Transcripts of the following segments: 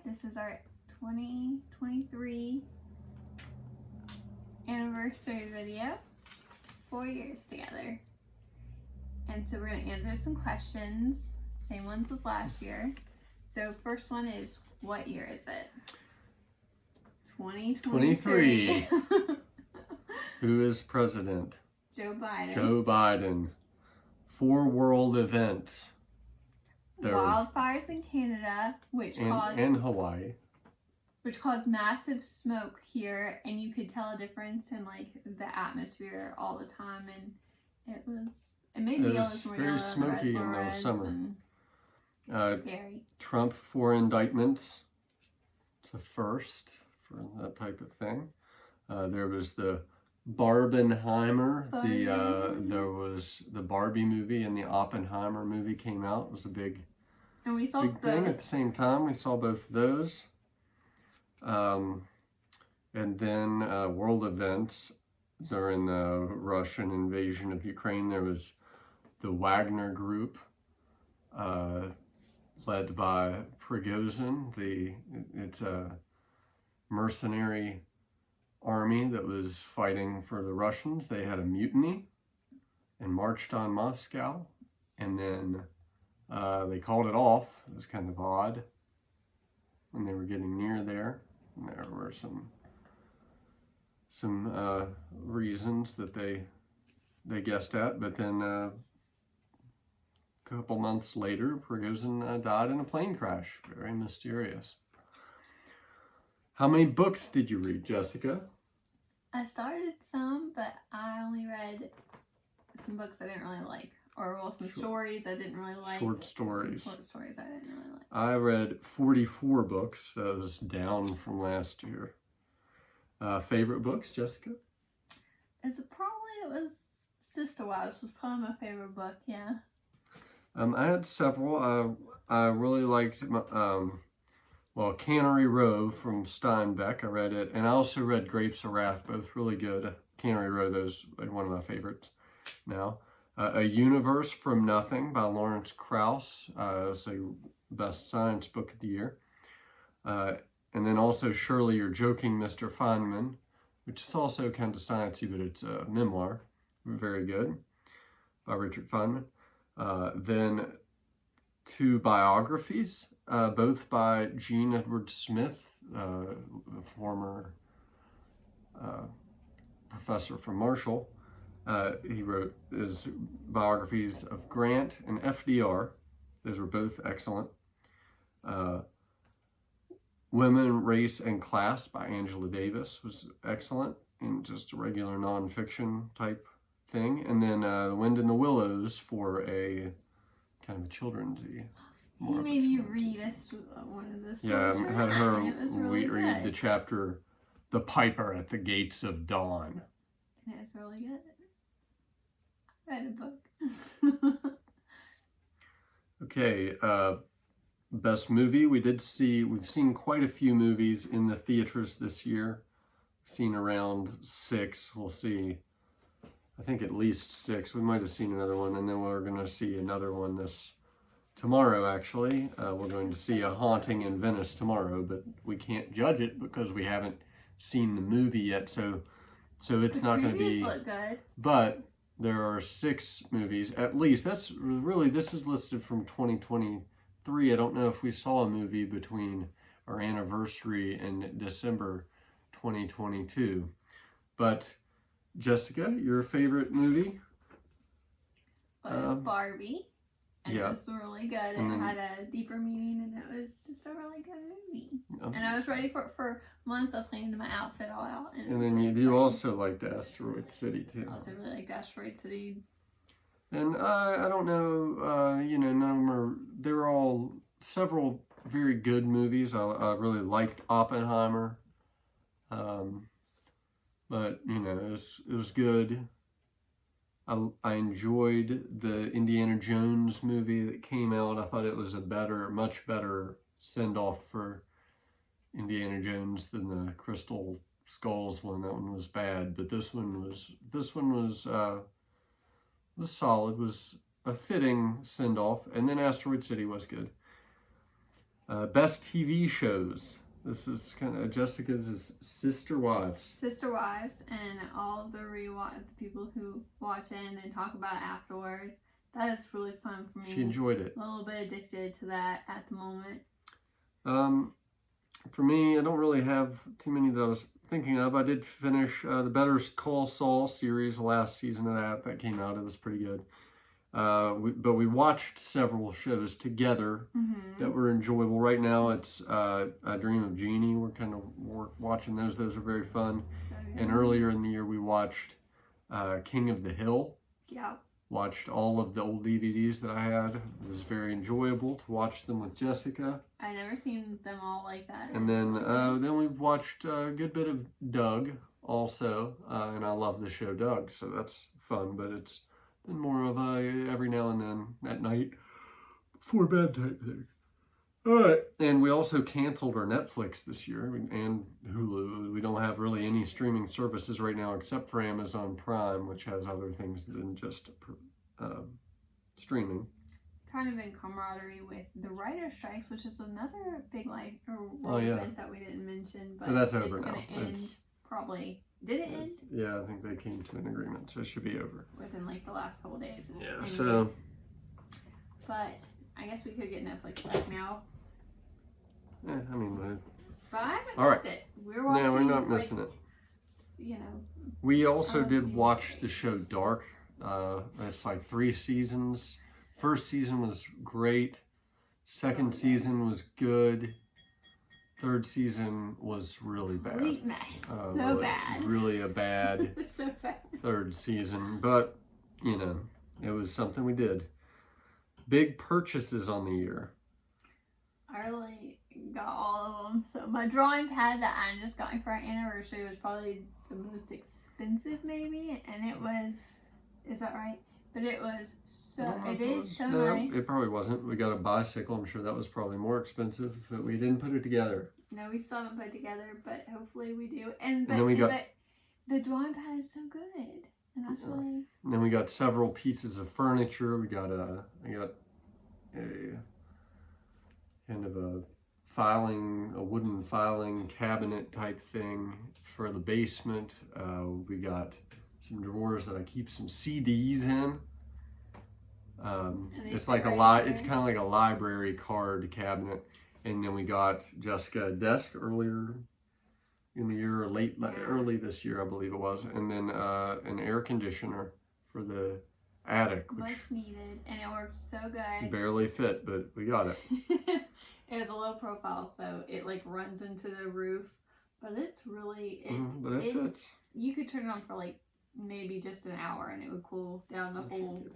This is our 2023 anniversary video. 4 years together. And so we're going to answer some questions, same ones as last year. So first one is, what year is it? 2023. Who is president? Joe Biden. Joe Biden. 4 world events. Wildfires in Canada, which caused Hawaii, which caused massive smoke here, and you could tell a difference in like the atmosphere all the time, and it made the yellows more yellow, very smoky in the summer. Scary. Trump 4 indictments. It's a first for that type of thing. There was the Barbenheimer. There was the Barbie movie and the Oppenheimer movie came out. It was a big thing at the same time. We saw both of those. And then world events during the Russian invasion of Ukraine. There was the Wagner Group, led by Prigozhin. It's a mercenary army that was fighting for the Russians. They had a mutiny and marched on Moscow, and then they called it off. It was kind of odd when they were getting near there. And there were some reasons that they guessed at, but then a couple months later, Prigozhin died in a plane crash. Very mysterious. How many books did you read, Jessica? I started some, but I only read some books I didn't really like. Or some stories I didn't really like. Short stories. Some short stories I didn't really like. I read 44 books. That was down from last year. Favorite books, Jessica? It was Sister Wives was probably my favorite book, yeah. I had several. I really liked Cannery Row from Steinbeck. I read it, and I also read Grapes of Wrath, both really good. Cannery Row, those are one of my favorites now. A Universe from Nothing by Lawrence Krauss. It's a best science book of the year. And then also Surely You're Joking, Mr. Feynman, which is also kind of sciencey, but it's a memoir. Very good, by Richard Feynman. Then 2 biographies, both by Gene Edward Smith, a former professor from Marshall. He wrote his biographies of Grant and FDR. Those were both excellent. Women, Race, and Class by Angela Davis was excellent, and just a regular nonfiction type thing. And then The Wind in the Willows for a kind of a children's-y. You made me read one of the stories. Yeah, I had her read the the chapter, The Piper at the Gates of Dawn. And it was really good. I read a book. Okay, best movie. We've seen quite a few movies in the theaters this year. We've seen around 6. We'll see, I think at least 6. We might have seen another one, and then we're going to see another one tomorrow, actually. We're going to see A Haunting in Venice tomorrow, but we can't judge it because we haven't seen the movie yet, so it's not going to be... look good. But there are 6 movies, at least. This is listed from 2023. I don't know if we saw a movie between our anniversary and December 2022. But, Jessica, your favorite movie? Barbie. And yeah. It was really good. It had a deeper meaning, and it was just a really good movie. Yeah. And I was ready for months. I planned my outfit all out. And then you also liked Asteroid City, too. I also really liked Asteroid City. And I don't know, none of them they were all several very good movies. I really liked Oppenheimer. But, it was good. I enjoyed the Indiana Jones movie that came out. I thought it was much better send-off for Indiana Jones than the Crystal Skulls one. That one was bad, but this one was solid. Was a fitting send-off, and then Asteroid City was good. Best TV shows. This is kind of Jessica's Sister Wives. Sister Wives, and all of the people who watch it and then talk about it afterwards. That is really fun for me. She enjoyed it. A little bit addicted to that at the moment. For me, I don't really have too many that I was thinking of. I did finish the Better Call Saul series, the last season of that came out. It was pretty good. But we watched several shows together that were enjoyable. Right now, it's I Dream of Jeannie. We're watching those. Those are very fun. And earlier in the year, we watched King of the Hill. Yeah. Watched all of the old DVDs that I had. It was very enjoyable to watch them with Jessica. I never seen them all like that. And then we've watched a good bit of Doug also, and I love the show Doug, so that's fun. But it's been more of a every now and then at night before bed type thing. All right, and we also canceled our Netflix this year and Hulu. We don't have really any streaming services right now except for Amazon Prime, which has other things than just streaming. Kind of in camaraderie with the writer strikes, which is another big event that we didn't mention, but that's over now. It's going to end probably. Did it end? Yeah, I think they came to an agreement, so it should be over within like the last couple days. Yeah. So. But I guess we could get Netflix back now. Yeah, I mean. But I haven't missed it. We're watching. No, we're not missing it. You know. We also did watch the show Dark. It's like 3 seasons. First season was great. Second season was good. Third season was really bad. Complete mess. Bad. Really a bad so bad. Third season. But, you know, it was something we did. Big purchases on the year. I really got all of them. So my drawing pad that I just got for our anniversary was probably the most expensive maybe. And it was, is that right? But it was so nice. It probably wasn't. We got a bicycle. I'm sure that was probably more expensive, but we didn't put it together. No, we still haven't put it together, but hopefully we do. But the drawing pad is so good. And that's really... And then we got several pieces of furniture. I got a kind of a wooden filing cabinet type thing for the basement. We got some drawers that I keep some CDs in. It's like it's kind of like a library card cabinet. And then we got Jessica a desk earlier in the year, or early this year, I believe it was. And then an air conditioner for the attic, which much needed, and it worked so good. Barely fit, but we got it. It was a low profile, so it like runs into the roof, but it's really but it fits. You could turn it on for like maybe just an hour, and it would cool down the whole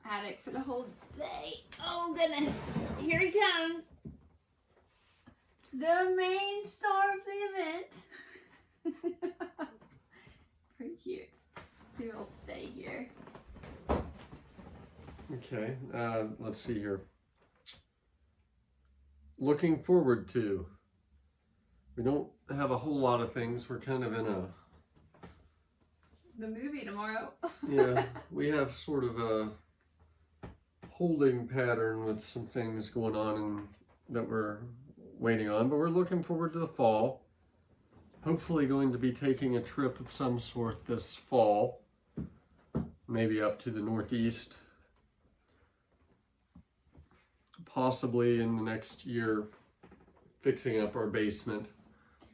attic for the whole day. Oh goodness! Here he comes, the main star of the event. Pretty cute. See if it'll stay here. Okay, let's see here. Looking forward to. We don't have a whole lot of things. We're kind of in the movie tomorrow. Yeah, we have sort of a holding pattern with some things going on that we're waiting on, but we're looking forward to the fall. Hopefully going to be taking a trip of some sort this fall. Maybe up to the Northeast. Possibly in the next year, fixing up our basement.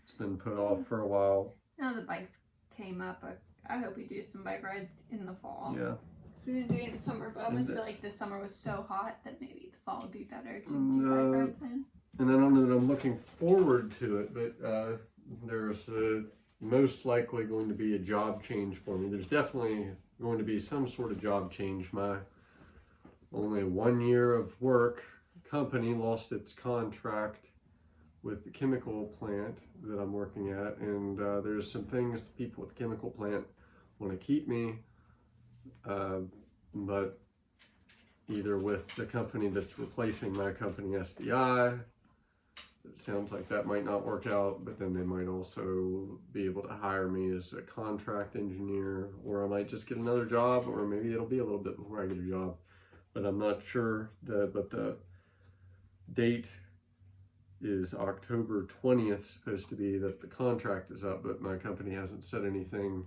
It's been put off for a while. Now the bikes came up. I hope we do some bike rides in the fall. Yeah. We didn't do it in the summer, but I almost feel like this summer was so hot that maybe the fall would be better to do bike rides in. And I don't know that I'm looking forward to it, but there's most likely going to be a job change for me. There's definitely going to be some sort of job change. My only 1 year of work company lost its contract with the chemical plant that I'm working at, and there's some things the people at the chemical plant want to keep me, but either with the company that's replacing my company, SDI, it sounds like that might not work out, but then they might also be able to hire me as a contract engineer, or I might just get another job, or maybe it'll be a little bit before I get a job, but I'm not sure. But the date is October 20th, supposed to be that the contract is up, but my company hasn't said anything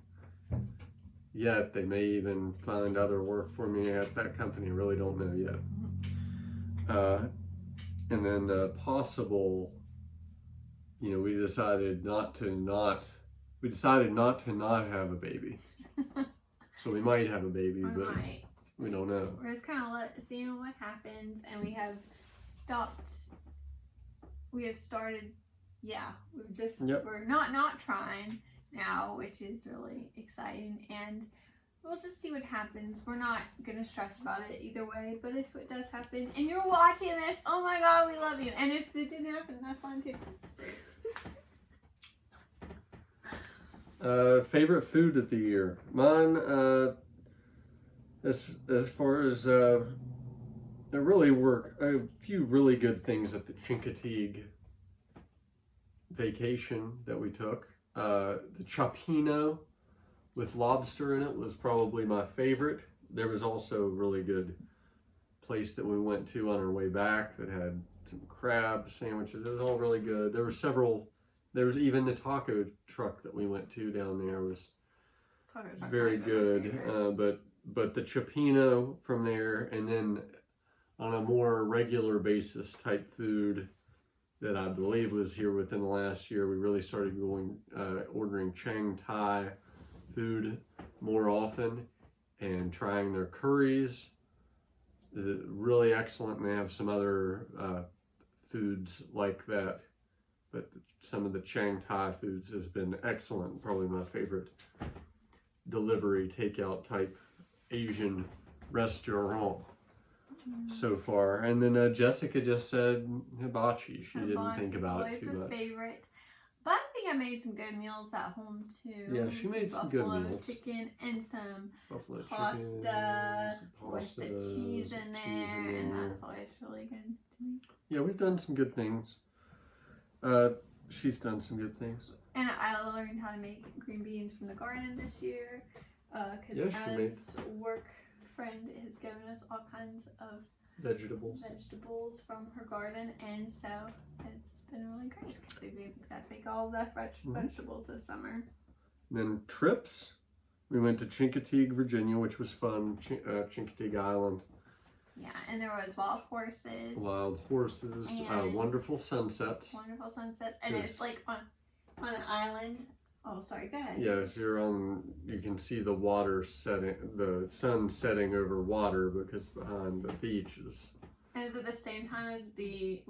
yet. They may even find other work for me at that company. I really don't know yet. And then possible, we decided not to not have a baby. So we might have a baby, but we don't know. We're just kind of seeing what happens, and we have started, we're not trying now, which is really exciting, and we'll just see what happens. We're not gonna stress about it either way, but if it does happen and you're watching this, oh my god, we love you. And if it didn't happen, that's fine too. Favorite food of the year. Mine, as far as there really were a few really good things at the Chincoteague vacation that we took. The Cioppino with lobster in it was probably my favorite. There was also a really good place that we went to on our way back that had some crab sandwiches. It was all really good. There was even the taco truck that we went to down there was very good. But the Cioppino from there, and then on a more regular basis type food that I believe was here within the last year, we really started ordering Chiang Thai food more often and trying their curries. Really excellent, and they have some other foods like that, but some of the Chiang Thai foods has been excellent. Probably my favorite delivery takeout type Asian restaurant so far. And then Jessica just said hibachi. She didn't think about it too much. Favorite. But I think I made some good meals at home too. Yeah, she made some good meals. Buffalo chicken and some pasta with the cheese in there, and that's always really good to me. Yeah, we've done some good things. She's done some good things. And I learned how to make green beans from the garden this year, because Adam's work friend has given us all kinds of vegetables from her garden, and so it's been really great because we got to make all the fresh vegetables this summer. And then trips, we went to Chincoteague, Virginia, which was fun. Chincoteague Island. Yeah, and there was wild horses. Wonderful sunsets. Wonderful sunsets, and it's like on an island. Oh, sorry, go ahead. Yes, you can see the water setting, the sun setting over water because behind the beach is. And it's at the same time as the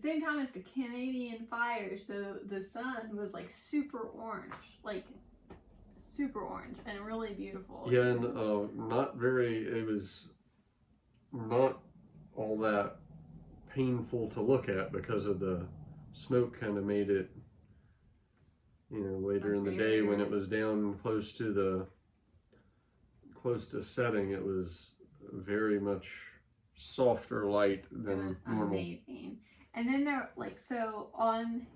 same time as the Canadian fire, so the sun was like super orange, and really beautiful. Yeah, and it was not all that painful to look at because of the smoke kind of made it, later in the day when it was down close to setting, it was very much softer light than normal. Amazing. And then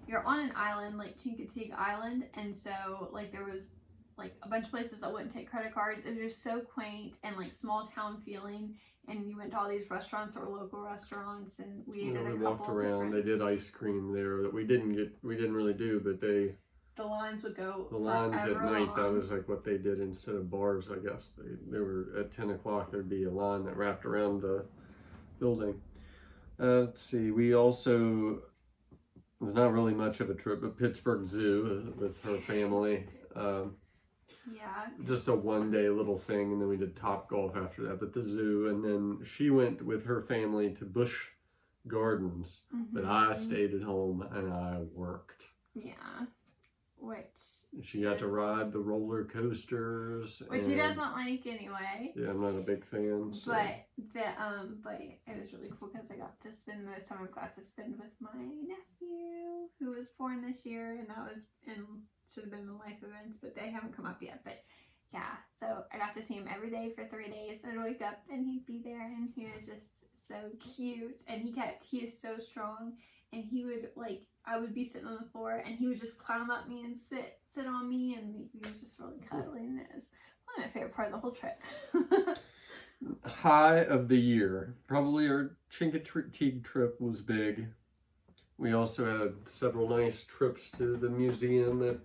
you're on an island, like Chincoteague Island, and so there was a bunch of places that wouldn't take credit cards. It was just so quaint and small town feeling. And you went to all these restaurants or local restaurants, and we ate at a couple. We walked around. They did ice cream there that we didn't really do, but the lines would go. The lines at night. That was what they did instead of bars. I guess they were at 10 o'clock. There'd be a line that wrapped around the building. Let's see. We also, it was not really much of a trip, but Pittsburgh Zoo with her family. Yeah. Just a one-day little thing, and then we did Topgolf after that. But the zoo, and then she went with her family to Busch Gardens, but I stayed at home and I worked. Yeah. She got to ride the roller coasters, which he doesn't like anyway. Yeah, I'm not a big fan. So. But it was really cool because I got to spend the most time I've got to spend with my nephew who was born this year, and that was should have been the life events, but they haven't come up yet. But yeah, so I got to see him every day for 3 days. I'd wake up and he'd be there, and he was just so cute, and he is so strong, and he would I would be sitting on the floor, and he would just climb up me and sit on me, and he was just really cuddly, and it was one of my favorite part of the whole trip. High of the year, probably our Chincoteague trip was big. We also had several nice trips to the museum at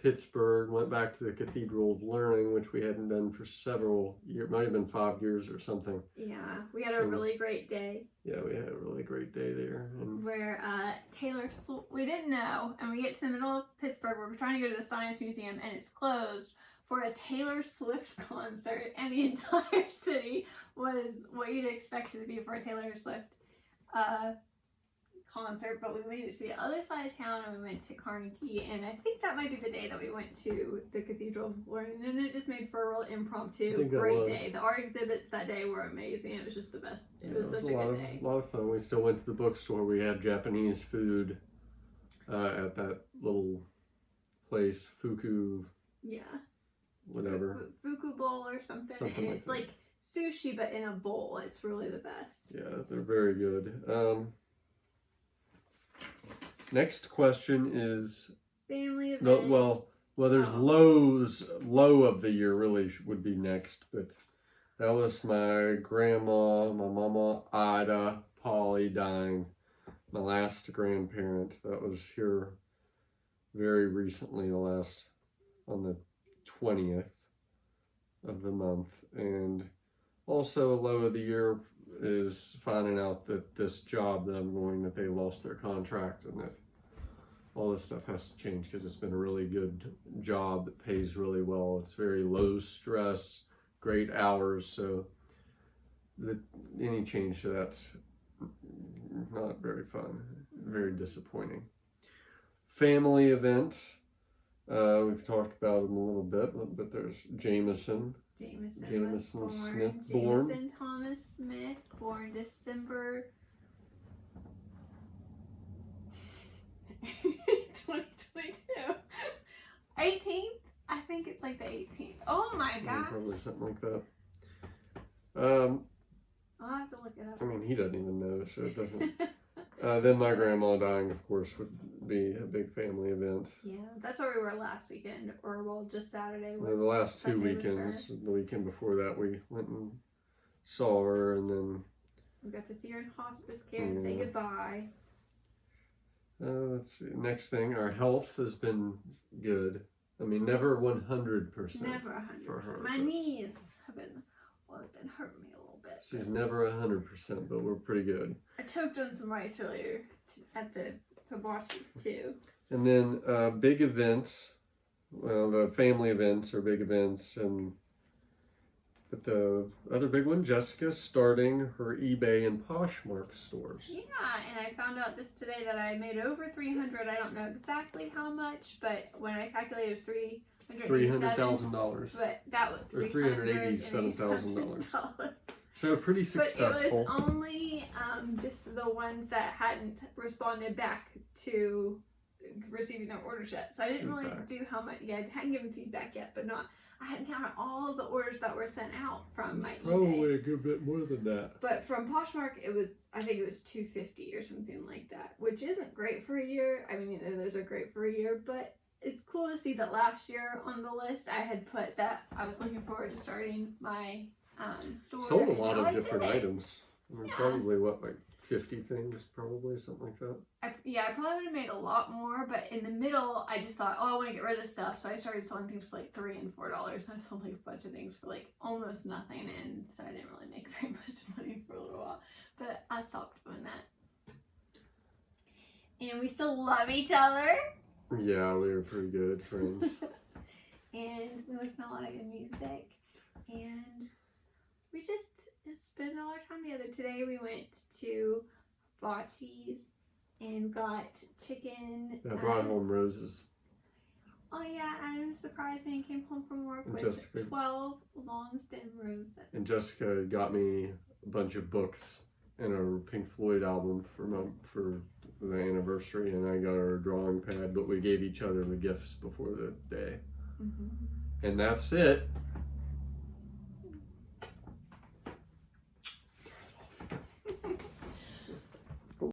Pittsburgh, went back to the Cathedral of Learning, which we hadn't done for several years, might have been 5 years or something. Yeah, we had a really great day. Yeah, we had a really great day there. And where we didn't know, and we get to the middle of Pittsburgh where we're trying to go to the Science Museum, and it's closed for a Taylor Swift concert, and the entire city was what you'd expect it to be for a Taylor Swift concert, but we made it to the other side of town and we went to Carnegie, and I think that might be the day that we went to the Cathedral of Learning, and it just made for a real impromptu great day. The art exhibits that day were amazing. It was just the best. It was such a good day. A lot of fun. We still went to the bookstore. We had Japanese food at that little place, Fuku. Yeah. Whatever. Fuku bowl or something. And it's like sushi but in a bowl. It's really the best. Yeah, they're very good. Next question is family events. Well, there's low of the year really would be next, but that was my grandma, my mama Ida, Polly dying, my last grandparent. That was here very recently, on the 20th of the month. And also a low of the year is finding out that this job that I'm going, that they lost their contract, and that all this stuff has to change, because it's been a really good job that pays really well. It's very low stress, great hours, so any change to that's not very fun, very disappointing. Family events, we've talked about them a little bit, but there's Jameson Smith, born. Jameson Thomas Smith, born December 2022. 18th? I think it's like the 18th. Oh my god. Probably something like that. I'll have to look it up. I mean, he doesn't even know, so it doesn't. Then my grandma dying, of course, would be a big family event. Yeah, that's where we were last weekend, or well, just Saturday. The last two weekends, the weekend before that, we went and saw her, and then we got to see her in hospice care and say goodbye. Let's see. Next thing, our health has been good. I mean, never 100%. Never 100%. For her, my knees have been hurting me a little bit. She's never 100%, but we're pretty good. I choked on some rice earlier at the hibachi too. And then big events. Well, the family events are big events, but the other big one, Jessica's starting her eBay and Poshmark stores. Yeah, and I found out just today that I made over 300. I don't know exactly how much, but when I calculated, it was $300,000. But that was $387,000. So pretty successful. But it was only just the ones that hadn't responded back to receiving their orders yet. So I didn't really do how much. Yeah, I hadn't given feedback yet, but I hadn't counted all the orders that were sent out from my eBay. Probably a good bit more than that. But from Poshmark, I think it was $250 or something like that, which isn't great for a year. I mean, those are great for a year, but it's cool to see that last year on the list I had put that I was looking forward to starting my store. Sold a lot of different items. I mean, probably like 50 things, probably something like that. I probably would have made a lot more, but in the middle, I just thought, I want to get rid of stuff, so I started selling things for like $3 and $4. I sold like a bunch of things for like almost nothing, and so I didn't really make very much money for a little while. But I stopped doing that. And we still love each other. Yeah, we were pretty good friends. And we listen to a lot of good music, and we just spent all our time together. Today we went to Bocce's and got chicken. I brought home roses. Oh yeah, Adam surprised me and came home from work with 12 long stem roses. And Jessica got me a bunch of books and a Pink Floyd album for the anniversary, and I got her a drawing pad, but we gave each other the gifts before the day. And that's it.